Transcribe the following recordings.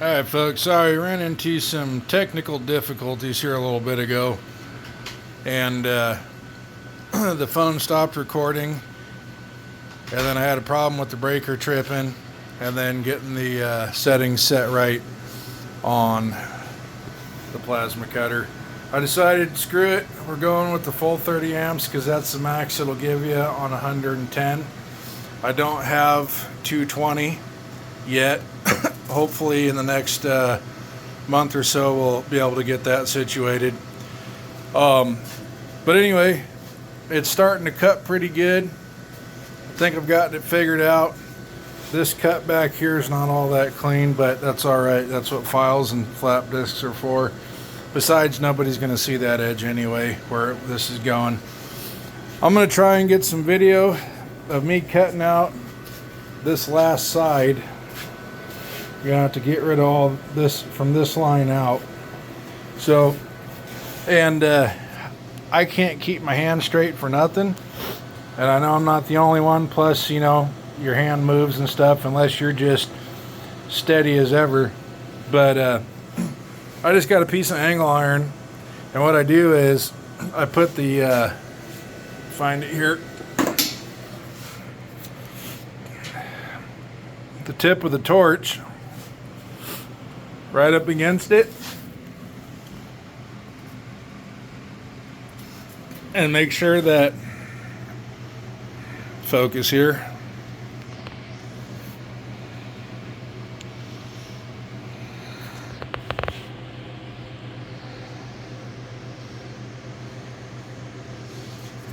Alright folks, sorry, ran into some technical difficulties here a little bit ago, and the phone stopped recording, and then I had a problem with the breaker tripping, and then getting the settings set right on the plasma cutter. I decided, screw it, we're going with the full 30 amps because that's the max it'll give you on 110. I don't have 220 yet. Hopefully in the next month or so we'll be able to get that situated. But anyway, it's starting to cut pretty good. I think I've gotten it figured out. This cut back here is not all that clean, but that's alright. That's what files and flap discs are for. Besides, nobody's going to see that edge anyway, where this is going. I'm going to try and get some video of me cutting out this last side. You're going to have to get rid of all this from this line out. So, and I can't keep my hand straight for nothing. And I know I'm not the only one. Plus, you know, your hand moves and stuff unless you're just steady as ever. But I just got a piece of angle iron. And what I do is I put the, find it here, the tip of the torch right up against it, and make sure that, focus here,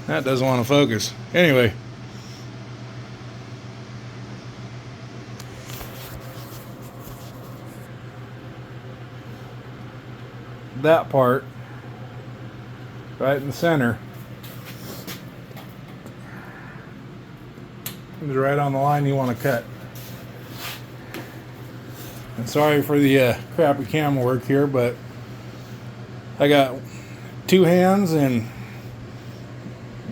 that doesn't want to focus anyway. That part right in the center is right on the line you want to cut. And sorry for the crappy camera work here, but I got two hands and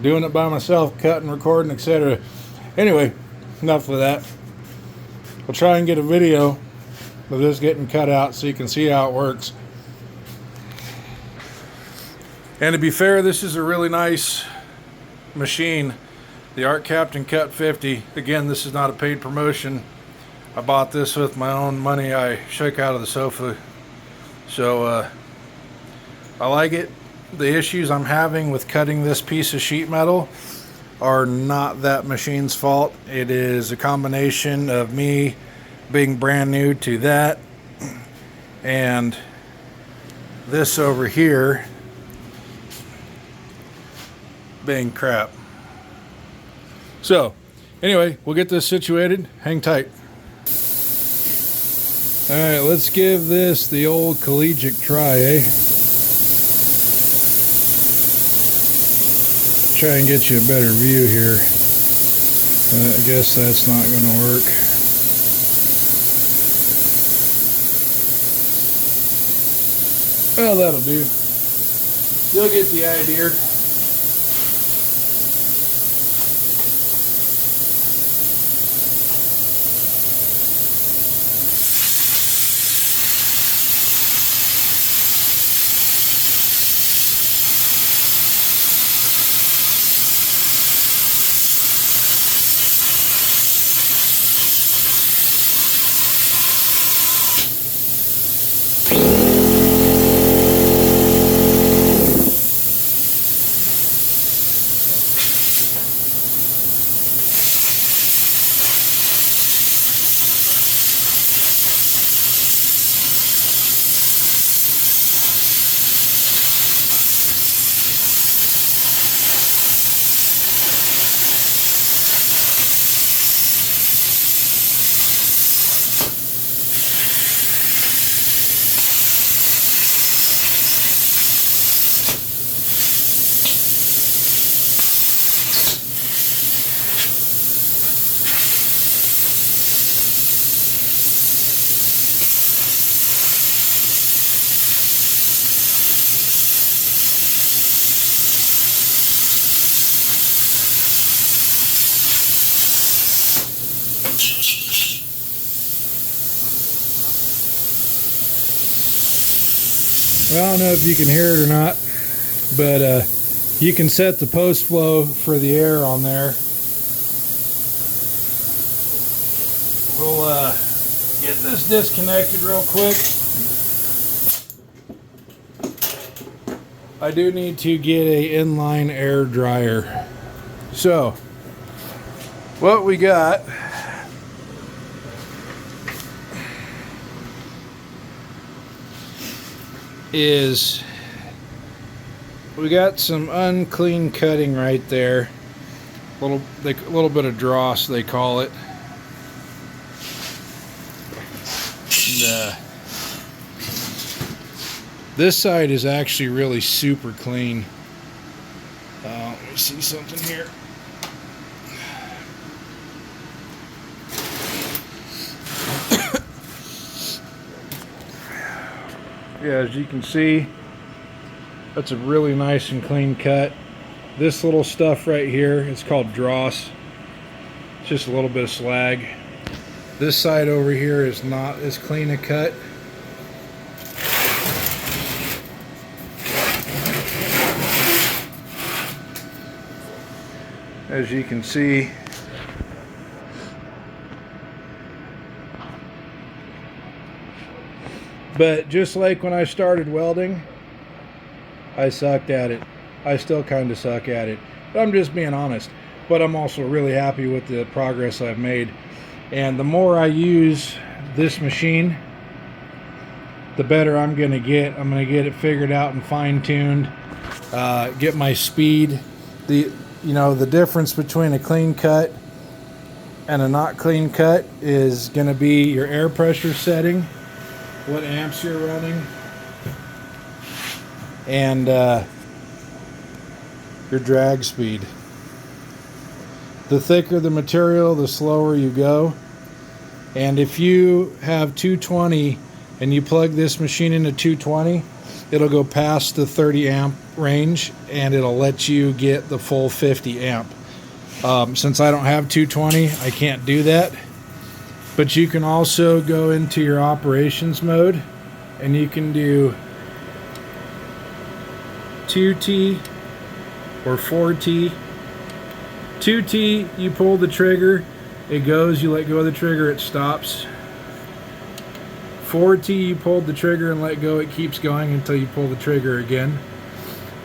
doing it by myself, cutting, recording, etc. Anyway, enough of that. I'll try and get a video of this getting cut out so you can see how it works. And to be fair, this is a really nice machine, the Art Captain Cut 50. Again, this is not a paid promotion. I bought this with my own money I shook out of the sofa. So I like it. The issues I'm having with cutting this piece of sheet metal are not that machine's fault. It is a combination of me being brand new to that and this over here being crap. So anyway, we'll get this situated. Hang tight. Alright, let's give this the old collegiate try, eh? Try and get you a better view here. I guess that's not going to work. Well, that'll do. You'll get the idea. Well, I don't know if you can hear it or not, but you can set the post flow for the air on there. We'll get this disconnected real quick. I do need to get a inline air dryer. So, what we got is we got some unclean cutting right there. A little bit of dross, they call it. And, this side is actually really super clean. Let me see something here. Yeah, as you can see, that's a really nice and clean cut. This little stuff right here, it's called dross. It's just a little bit of slag. This side over here is not as clean a cut. As you can see, but just like when I started welding, I sucked at it. I still kind of suck at it, but I'm just being honest. But I'm also really happy with the progress I've made. And the more I use this machine, the better I'm going to get. I'm going to get it figured out and fine-tuned, get my speed. The difference between a clean cut and a not clean cut is going to be your air pressure setting, what amps you're running, and your drag speed. The thicker the material, the slower you go. And if you have 220 and you plug this machine into 220, it'll go past the 30 amp range and it'll let you get the full 50 amp. Since I don't have 220, I can't do that. But you can also go into your operations mode and you can do 2T or 4T. 2T, you pull the trigger, it goes, you let go of the trigger, it stops. 4T, you pulled the trigger and let go, it keeps going until you pull the trigger again.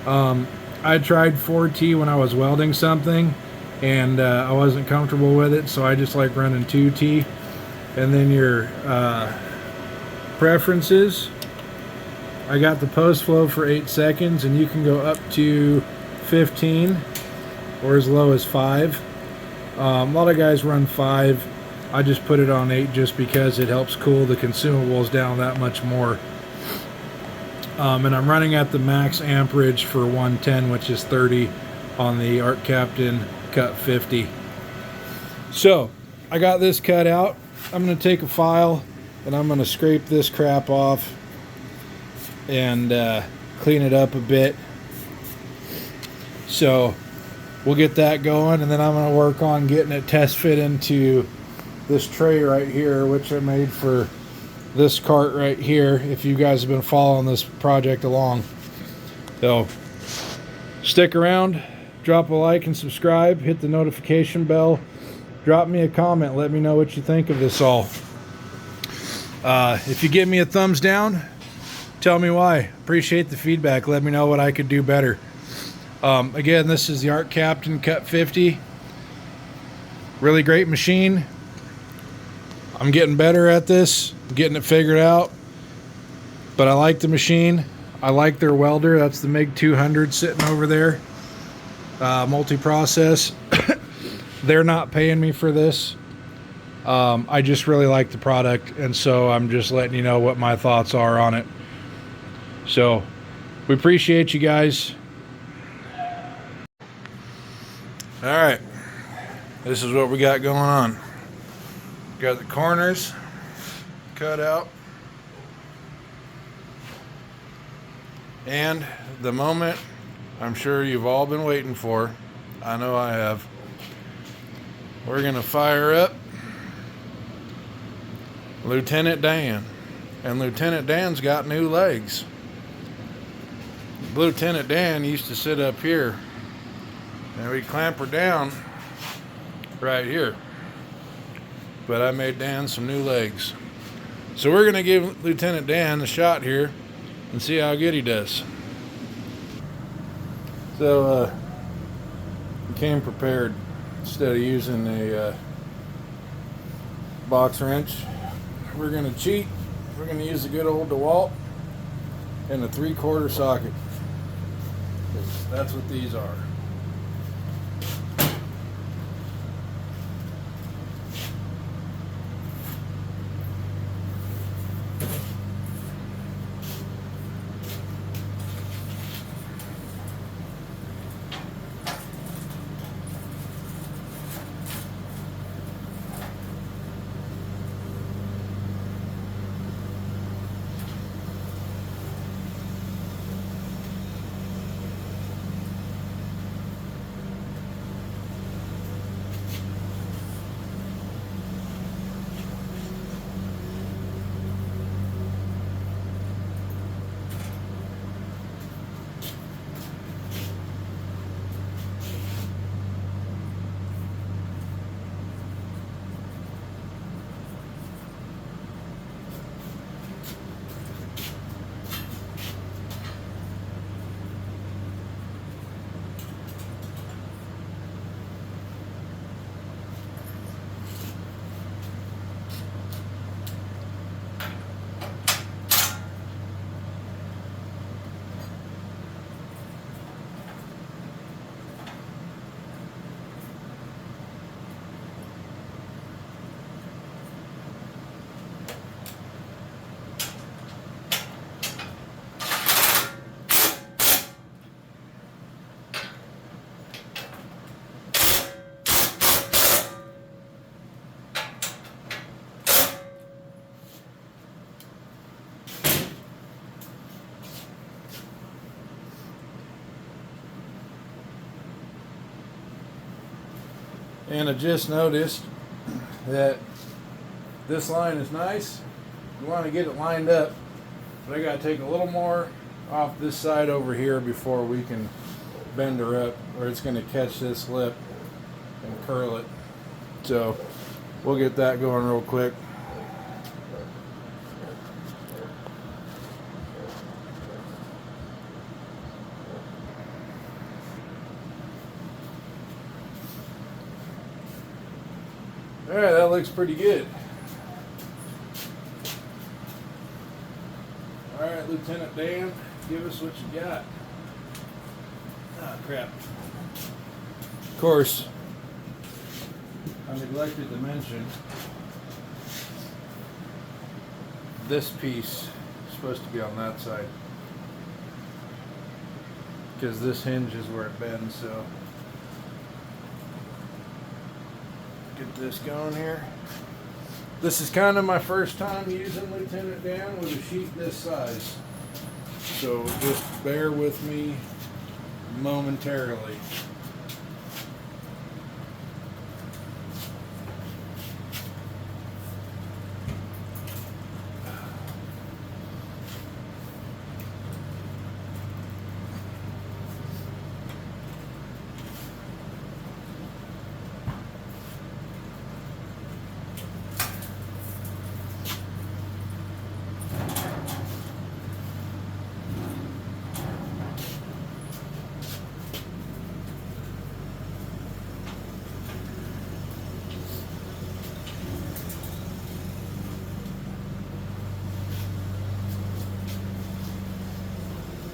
I tried 4T when I was welding something and I wasn't comfortable with it, so I just like running 2T. And then your preferences, I got the post flow for 8 seconds, and you can go up to 15 or as low as 5. A lot of guys run 5. I just put it on 8 just because it helps cool the consumables down that much more. And I'm running at the max amperage for 110, which is 30 on the Art Captain Cut 50. So I got this cut out. I'm going to take a file and I'm going to scrape this crap off and clean it up a bit. So we'll get that going, and then I'm going to work on getting it test fit into this tray right here, which I made for this cart right here, if you guys have been following this project along. So stick around, drop a like and subscribe, hit the notification bell, drop me a comment, let me know what you think of this all. If you give me a thumbs down, tell me why. Appreciate the feedback, let me know what I could do better. Again, this is the Art Captain Cut 50. Really great machine. I'm getting better at this, getting it figured out. But I like the machine. I like their welder. That's the MiG 200 sitting over there. Multi-process. They're not paying me for this. I just really like the product, and so I'm just letting you know what my thoughts are on it. So we appreciate you guys. All right, this is what we got going on. Got the corners cut out, and the moment I'm sure you've all been waiting for, I know I have, we're gonna fire up Lieutenant Dan. And Lieutenant Dan's got new legs. Lieutenant Dan used to sit up here, and we'd clamp her down right here. But I made Dan some new legs. So we're going to give Lieutenant Dan a shot here and see how good he does. So he came prepared. Instead of using a box wrench, we're going to cheat. We're going to use a good old DeWalt and a 3/4 socket. That's what these are. And I just noticed that this line is nice. You want to get it lined up, but I got to take a little more off this side over here before we can bend her up, or it's going to catch this lip and curl it. So we'll get that going real quick. Alright, that looks pretty good. Alright, Lieutenant Dan, give us what you got. Ah, crap. Of course, I neglected to mention this piece is supposed to be on that side, because this hinge is where it bends, so get this going here. This is kind of my first time using Lieutenant Dan with a sheet this size, so just bear with me momentarily.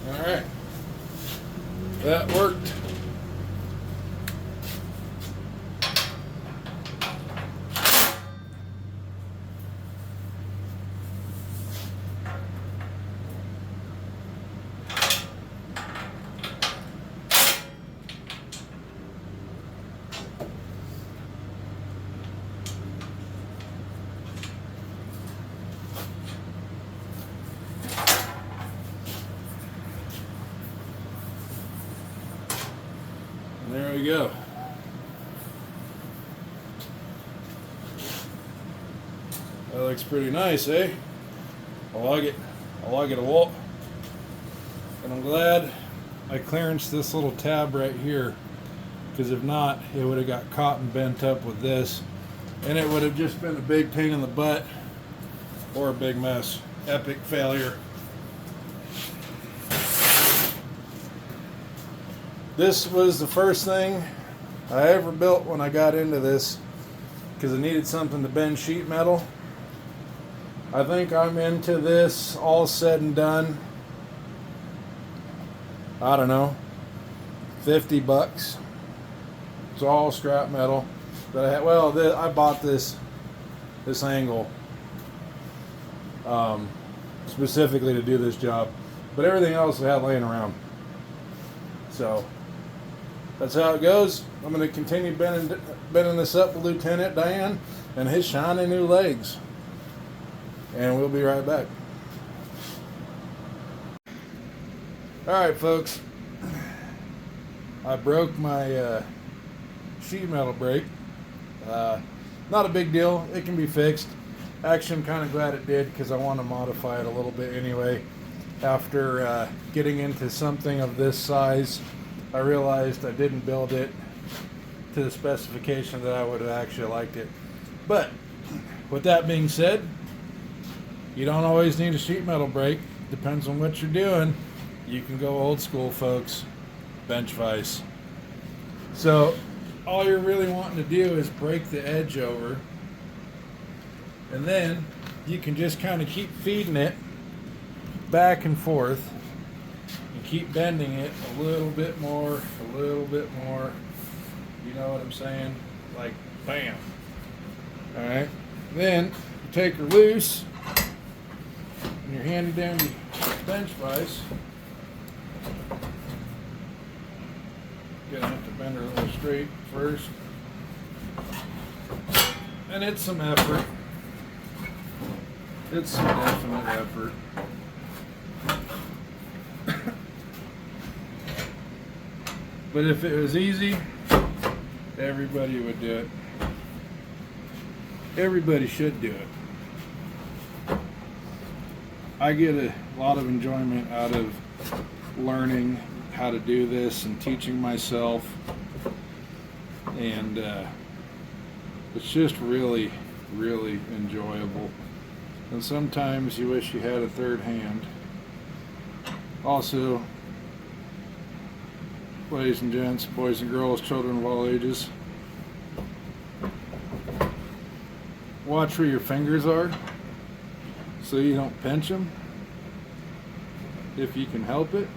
Alright, that worked. There we go. That looks pretty nice, eh? I like it. I like it a lot. And I'm glad I clearanced this little tab right here, because if not, it would have got caught and bent up with this, and it would have just been a big pain in the butt or a big mess. Epic failure. This was the first thing I ever built when I got into this, because I needed something to bend sheet metal. I think I'm into this, all said and done, I don't know, 50 bucks. It's all scrap metal that I had. Well, I bought this angle specifically to do this job, but everything else I had laying around. So that's how it goes. I'm going to continue bending this up with Lieutenant Dan and his shiny new legs. And we'll be right back. Alright folks, I broke my sheet metal brake. Not a big deal, it can be fixed. Actually, I'm kind of glad it did, because I want to modify it a little bit anyway. After getting into something of this size, I realized I didn't build it to the specification that I would have actually liked it. But with that being said, you don't always need a sheet metal brake. Depends on what you're doing. You can go old school, folks. Bench vise. So all you're really wanting to do is break the edge over, and then you can just kind of keep feeding it back and forth and keep bending it a little bit more, a little bit more. You know what I'm saying? Like bam. Alright. Then you take her loose and you're handing down your bench vise. Gonna have to bend her a little straight first. And it's some effort. It's some definite effort. But if it was easy, everybody would do it. Everybody should do it. I get a lot of enjoyment out of learning how to do this and teaching myself, and it's just really, really enjoyable. And sometimes you wish you had a third hand. Also, ladies and gents, boys and girls, children of all ages, watch where your fingers are so you don't pinch them if you can help it.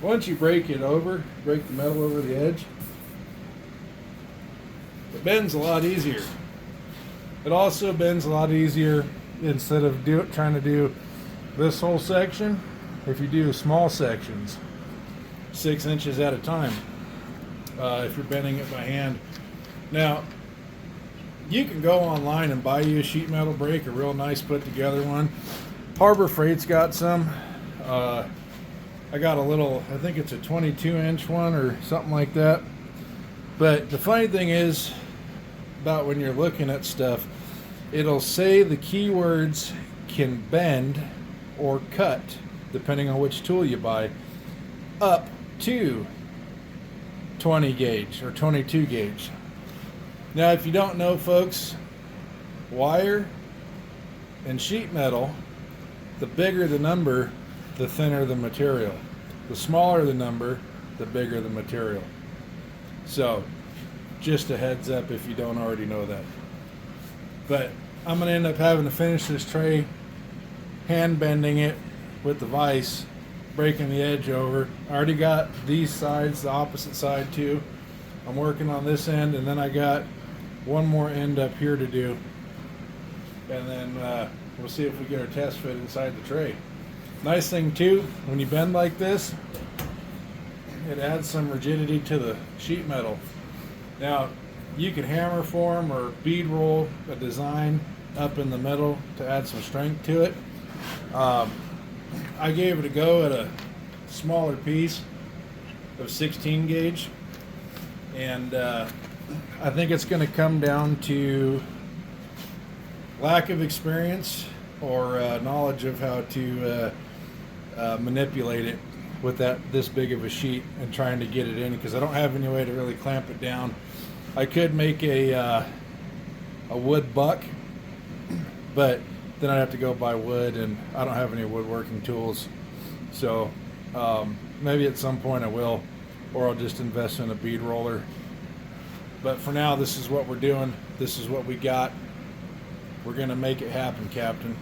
Once you break it over, break the metal over the edge, it bends a lot easier. It also bends a lot easier instead of trying to do this whole section. If you do small sections, 6 inches at a time, if you're bending it by hand. Now, you can go online and buy you a sheet metal brake, a real nice put together one. Harbor Freight's got some. I got a little, I think it's a 22-inch one or something like that. But the funny thing is about when you're looking at stuff, it'll say the keywords can bend or cut, depending on which tool you buy, up to 20 gauge or 22 gauge. Now, if you don't know, folks, wire and sheet metal, the bigger the number, the thinner the material. The smaller the number, the bigger the material. So, just a heads up if you don't already know that. But I'm going to end up having to finish this tray, hand bending it with the vise, breaking the edge over. I already got these sides, the opposite side too. I'm working on this end, and then I got one more end up here to do. And then we'll see if we get our test fit inside the tray. Nice thing too, when you bend like this, it adds some rigidity to the sheet metal. Now, you can hammer form or bead roll a design up in the middle to add some strength to it. I gave it a go at a smaller piece of 16 gauge. And I think it's going to come down to lack of experience or knowledge of how to manipulate it with this big of a sheet and trying to get it in, because I don't have any way to really clamp it down. I could make a wood buck, but then I'd have to go buy wood, and I don't have any woodworking tools. So maybe at some point I will, or I'll just invest in a bead roller. But for now, this is what we're doing. This is what we got. We're gonna make it happen, Captain.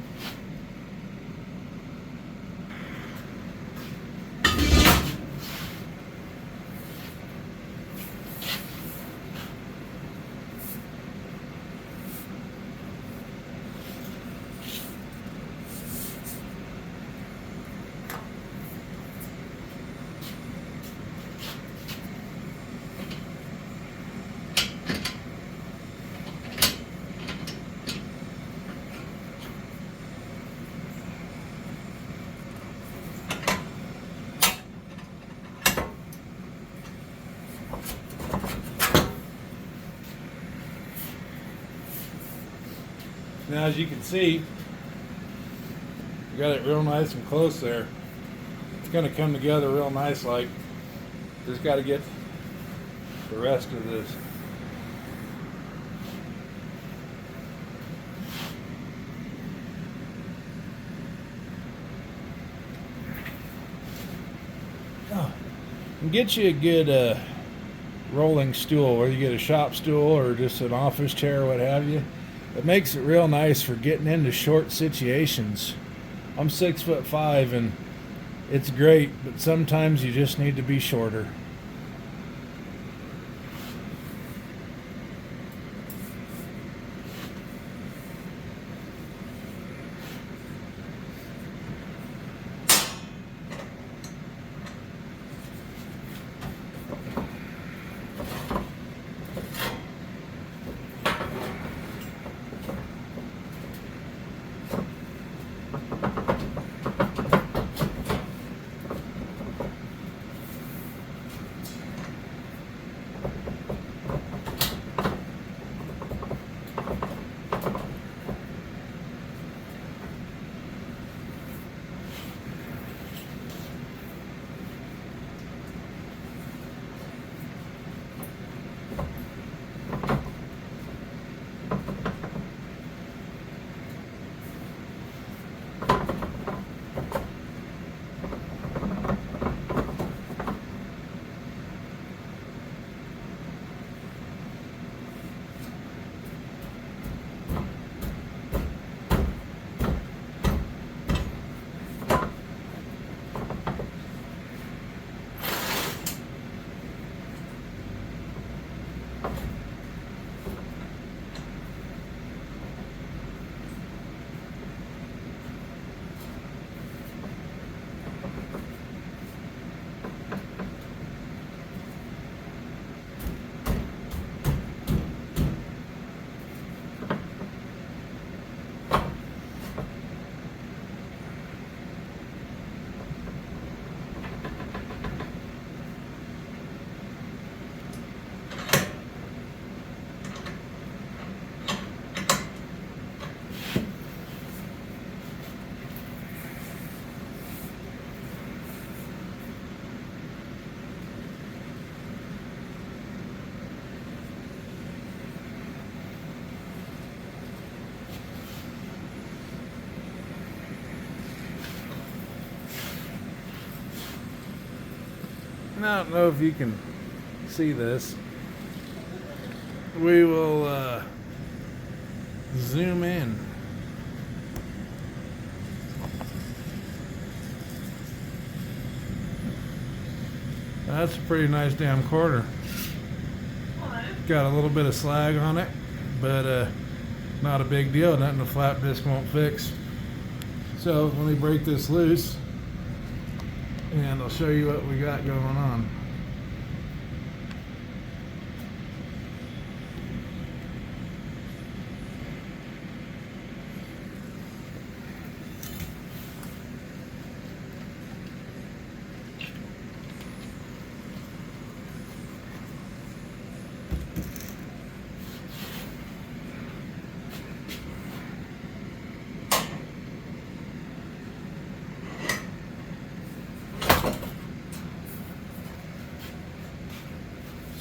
Now, as you can see, we got it real nice and close there. It's going to come together real nice. Like, just got to get the rest of this. Oh, and get you a good rolling stool, whether you get a shop stool or just an office chair or what have you. It makes it real nice for getting into short situations. I'm 6'5" and it's great, but sometimes you just need to be shorter. And I don't know if you can see this. We will zoom in. That's a pretty nice damn quarter. Got a little bit of slag on it, but not a big deal. Nothing the flat disc won't fix. So let me break this loose and I'll show you what we got going on.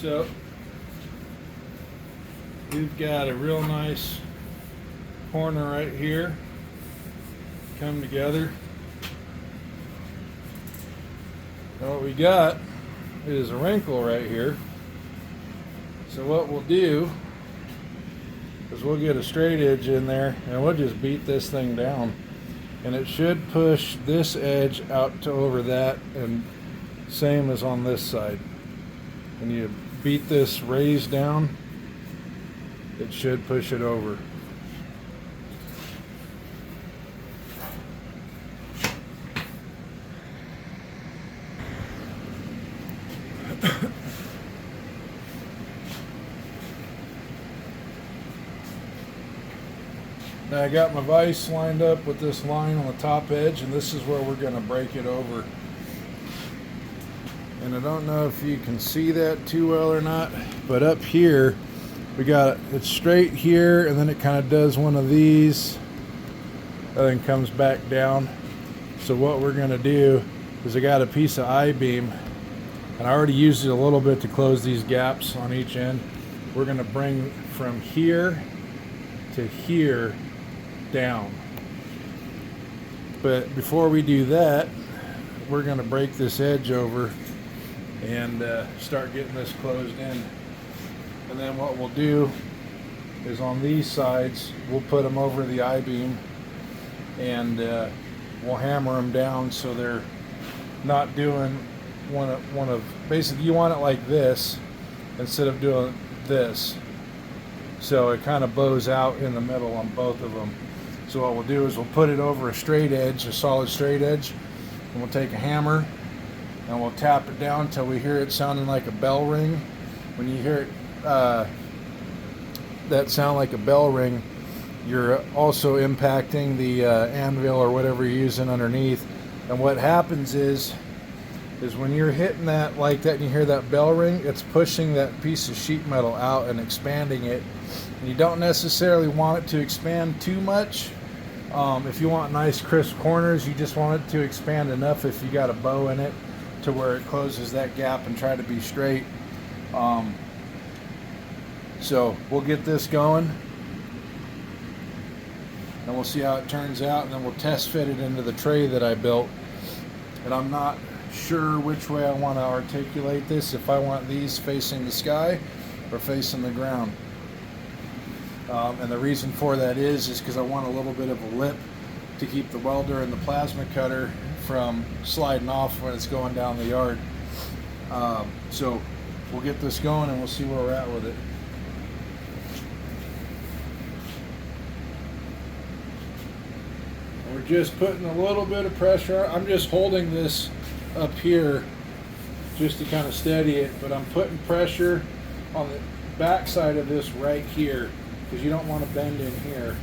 So we've got a real nice corner right here come together. Now what we got is a wrinkle right here. So what we'll do is we'll get a straight edge in there and we'll just beat this thing down, and it should push this edge out to over that, and same as on this side. When you beat this raised down, it should push it over. Now I got my vise lined up with this line on the top edge, and this is where we're going to break it over. And I don't know if you can see that too well or not, but up here we got it straight here, and then it kind of does one of these and then comes back down. So what we're going to do is I got a piece of I-beam, and I already used it a little bit to close these gaps on each end. We're going to bring from here to here down. But before we do that, we're going to break this edge over and start getting this closed in. And then what we'll do is on these sides, we'll put them over the I-beam, and we'll hammer them down so they're not doing one of basically, you want it like this instead of doing this, so it kind of bows out in the middle on both of them. So what we'll do is we'll put it over a straight edge, a solid straight edge, and we'll take a hammer and we'll tap it down until we hear it sounding like a bell ring. When you hear it that sound like a bell ring, you're also impacting the anvil or whatever you're using underneath. And what happens is when you're hitting that like that and you hear that bell ring, it's pushing that piece of sheet metal out and expanding it. And you don't necessarily want it to expand too much. If you want nice crisp corners, you just want it to expand enough if you got a bow in it to where it closes that gap and try to be straight. So we'll get this going and we'll see how it turns out, and then we'll test fit it into the tray that I built. And I'm not sure which way I want to articulate this, if I want these facing the sky or facing the ground. And the reason for that is because I want a little bit of a lip to keep the welder and the plasma cutter from sliding off when it's going down the yard. So we'll get this going and we'll see where we're at with it. We're just putting a little bit of pressure. I'm just holding this up here just to kind of steady it, but I'm putting pressure on the back side of this right here because you don't want to bend in here.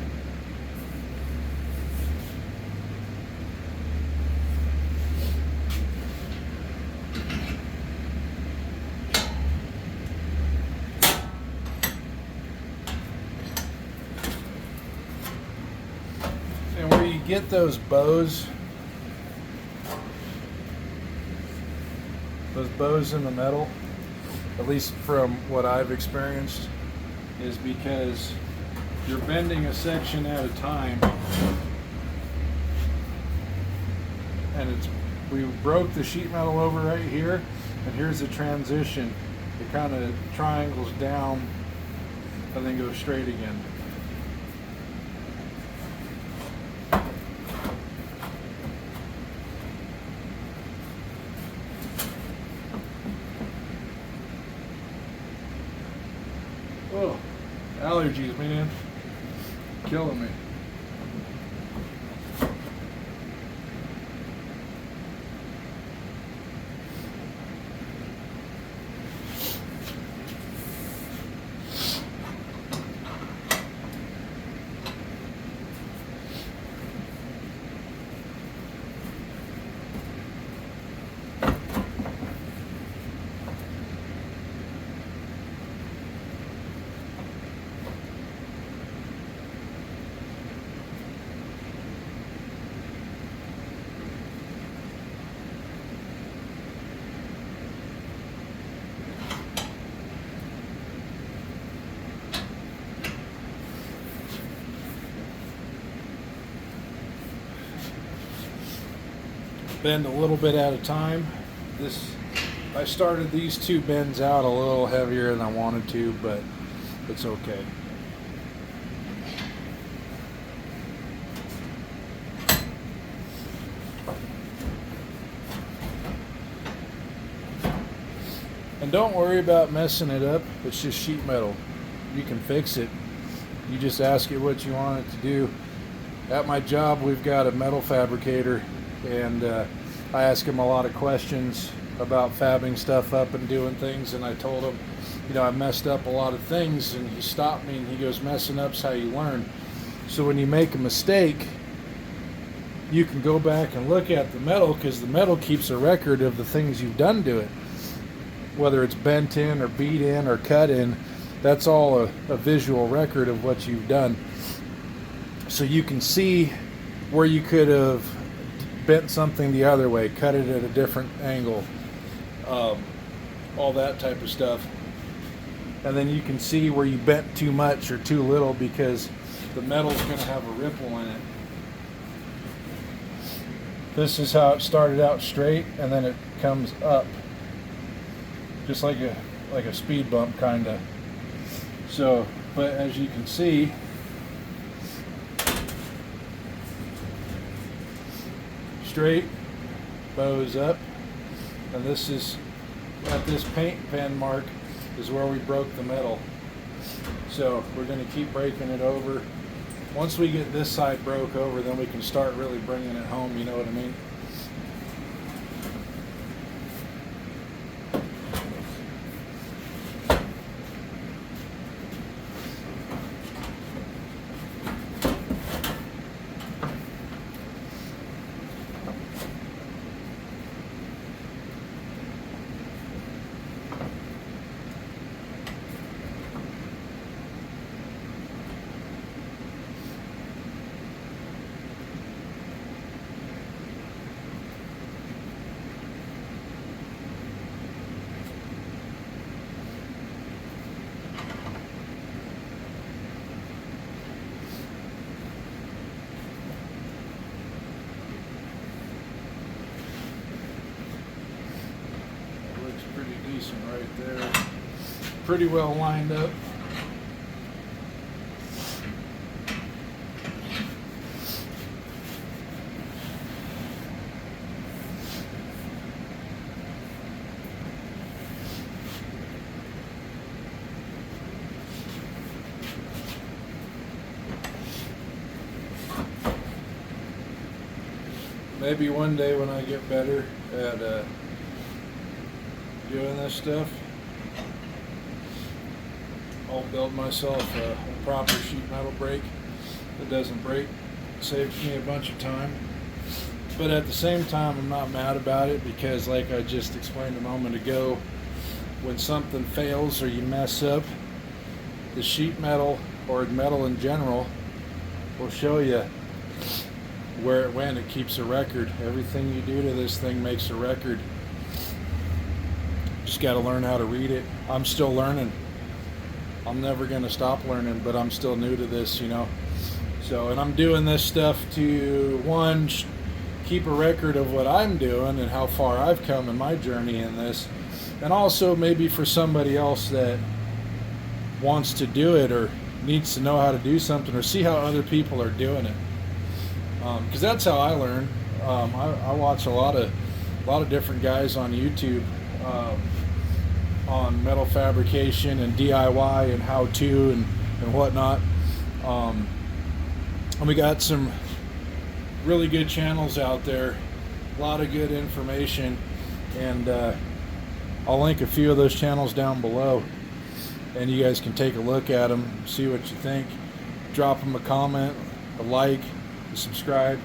And where you get those bows in the metal, at least from what I've experienced, is because you're bending a section at a time, and we broke the sheet metal over right here, and here's the transition. It kind of triangles down and then goes straight again. Oh, allergies, man. Killing me. bend a little bit at a time. I started these two bends out a little heavier than I wanted to, but it's okay. And don't worry about messing it up. It's just sheet metal. You can fix it. You just ask it what you want it to do. At my job, we've got a metal fabricator, and I ask him a lot of questions about fabbing stuff up and doing things, and I told him, you know, I messed up a lot of things, and he stopped me and he goes, messing up's how you learn. So when you make a mistake, you can go back and look at the metal, because the metal keeps a record of the things you've done to it. Whether it's bent in or beat in or cut in, that's all a visual record of what you've done. So you can see where you could have bent something the other way, cut it at a different angle, all that type of stuff. And then you can see where you bent too much or too little, because the metal's going to have a ripple in it. This is how it started out straight, and then it comes up. Just like a speed bump, kind of. So, but as you can see, straight, bows up, and this is, at this paint pen mark, is where we broke the metal. So we're going to keep breaking it over. Once we get this side broke over, then we can start really bringing it home, you know what I mean? Right there, pretty well lined up. Maybe one day when I get better at doing this stuff, I'll build myself a proper sheet metal brake that doesn't break. It saves me a bunch of time, but at the same time I'm not mad about it, because like I just explained a moment ago, when something fails or you mess up, the sheet metal or metal in general will show you where it went. It keeps a record. Everything you do to this thing makes a record. Just got to learn how to read it. I'm still learning. I'm never going to stop learning, but I'm still new to this, you know. So, and I'm doing this stuff to, one, keep a record of what I'm doing and how far I've come in my journey in this, and also maybe for somebody else that wants to do it or needs to know how to do something or see how other people are doing it. Because that's how I learn. I watch a lot of different guys on YouTube on metal fabrication and DIY and how to and whatnot. And we got some really good channels out there, a lot of good information, and I'll link a few of those channels down below, and you guys can take a look at them, see what you think, drop them a comment, a like, a subscribe,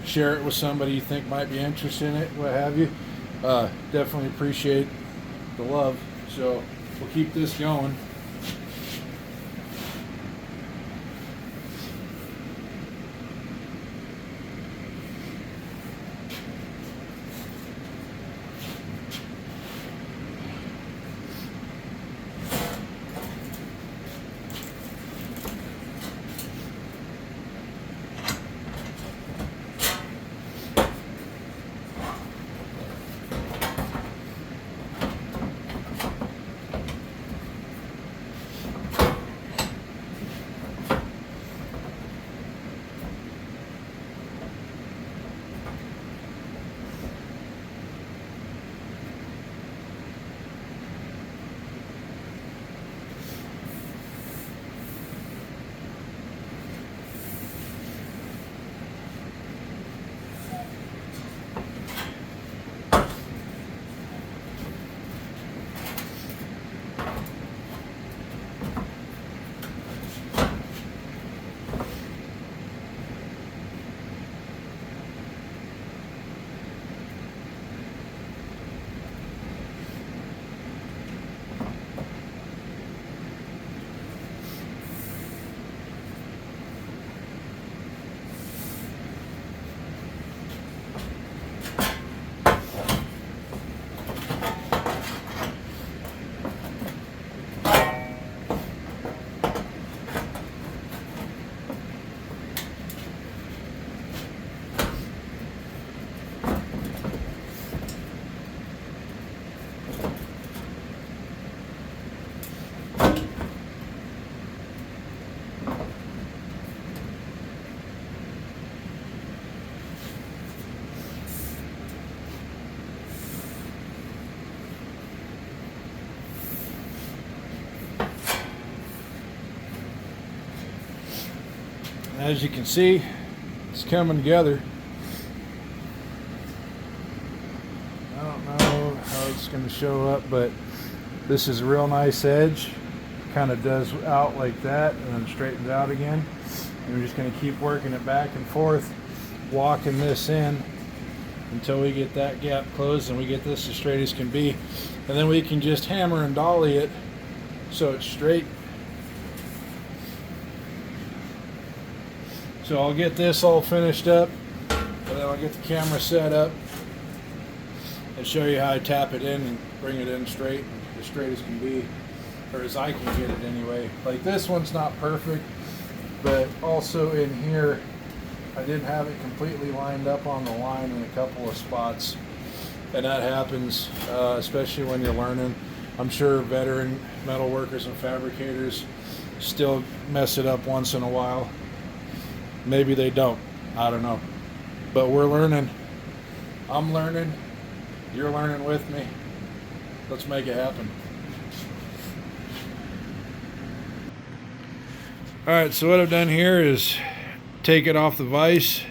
share it with somebody you think might be interested in it, what have you. Definitely appreciate the love, so we'll keep this going. as you can see, it's coming together. I don't know how it's going to show up, but this is a real nice edge. Kind of does out like that and then straightens out again. And we're just going to keep working it back and forth, walking this in until we get that gap closed and we get this as straight as can be. And then we can just hammer and dolly it so it's straight. So I'll get this all finished up, and then I'll get the camera set up and show you how I tap it in and bring it in straight, as straight as can be, or as I can get it anyway. Like this one's not perfect, but also in here I didn't have it completely lined up on the line in a couple of spots, and that happens, especially when you're learning. I'm sure veteran metal workers and fabricators still mess it up once in a while. Maybe they don't, I don't know, but we're learning. I'm learning, you're learning with me. Let's make it happen. Alright, so what I've done here is take it off the vise.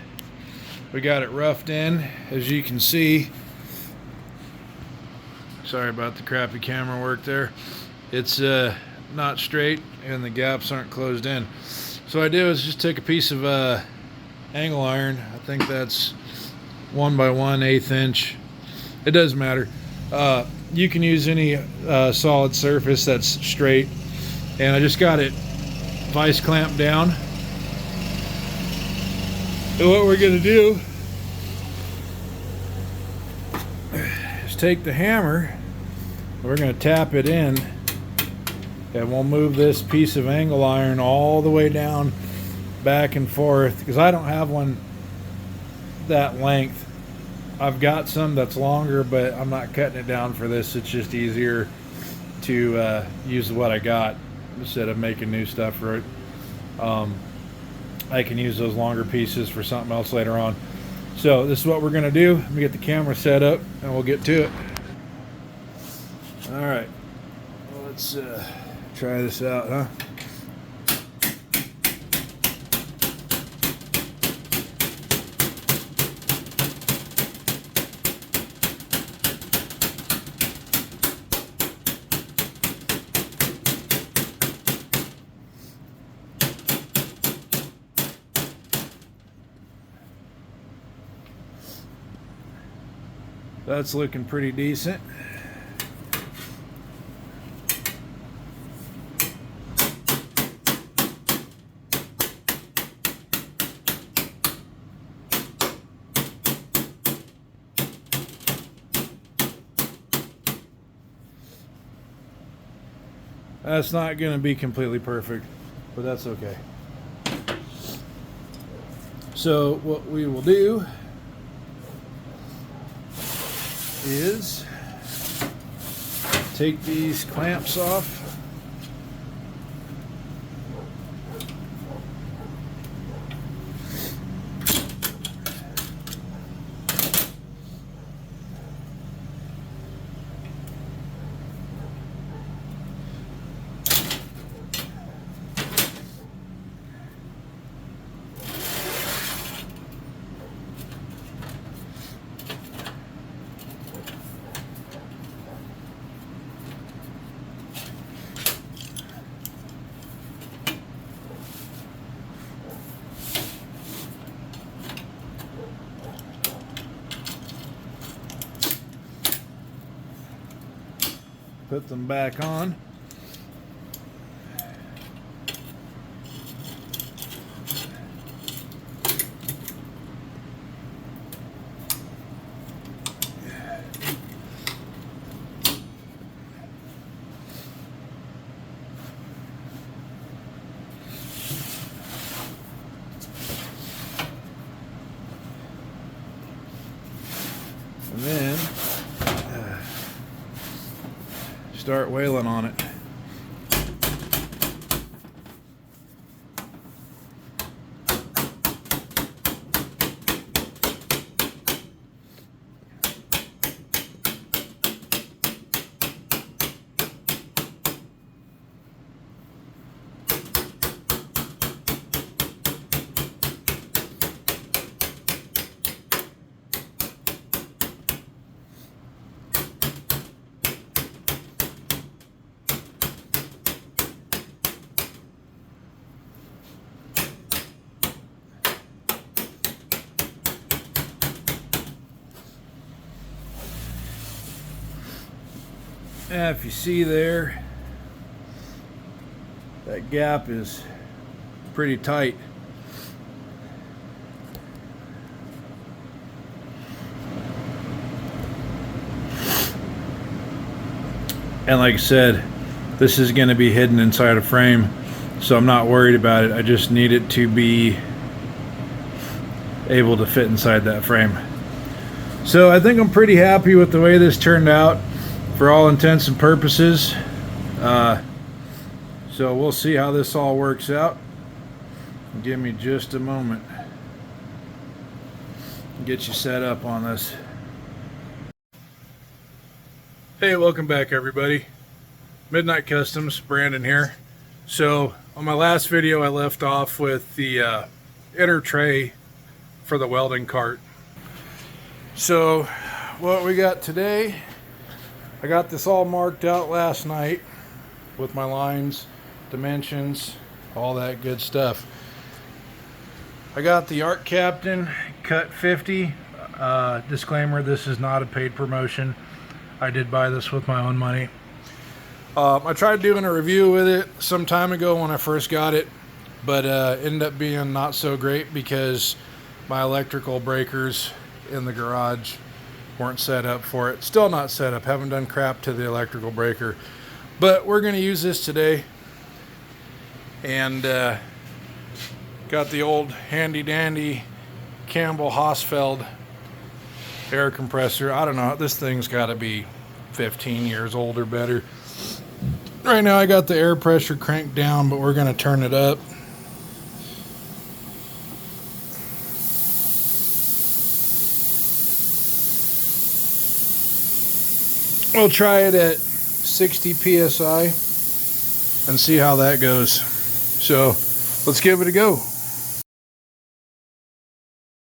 We got it roughed in, as you can see. Sorry about the crappy camera work there. It's not straight and the gaps aren't closed in. So what I did was just take a piece of angle iron. I think that's 1 by 1/8 inch. It doesn't matter. You can use any solid surface that's straight. And I just got it vice clamped down. And what we're going to do is take the hammer. We're going to tap it in. And we'll move this piece of angle iron all the way down, back and forth, because I don't have one that length. I've got some that's longer, but I'm not cutting it down for this. It's just easier to use what I got instead of making new stuff for it. I can use those longer pieces for something else later on. So this is what we're going to do. Let me get the camera set up and we'll get to it. All right, well, let's try this out, huh? That's looking pretty decent. That's not going to be completely perfect, but that's okay. So what we will do is take these clamps off. Put them back on. And then start whaling on it. If you see there, that gap is pretty tight. And like I said, this is going to be hidden inside a frame, so I'm not worried about it. I just need it to be able to fit inside that frame. So I think I'm pretty happy with the way this turned out for all intents and purposes. So we'll see how this all works out. Give me just a moment. Get you set up on this. Hey, welcome back everybody. Midnight Customs, Brandon here. So on my last video I left off with the inner tray for the welding cart. So what we got today, I got this all marked out last night with my lines, dimensions, all that good stuff. I got the Art Captain cut 50. Disclaimer, this is not a paid promotion. I did buy this with my own money. I tried doing a review with it some time ago when I first got it, but ended up being not so great because my electrical breakers in the garage weren't set up for it. Still not set up, haven't done crap to the electrical breaker, but we're going to use this today. And got the old handy dandy Campbell Hausfeld air compressor. I don't know, this thing's got to be 15 years old or better. Right now I got the air pressure cranked down, but we're going to turn it up. We'll try it at 60 psi and see how that goes. So let's give it a go.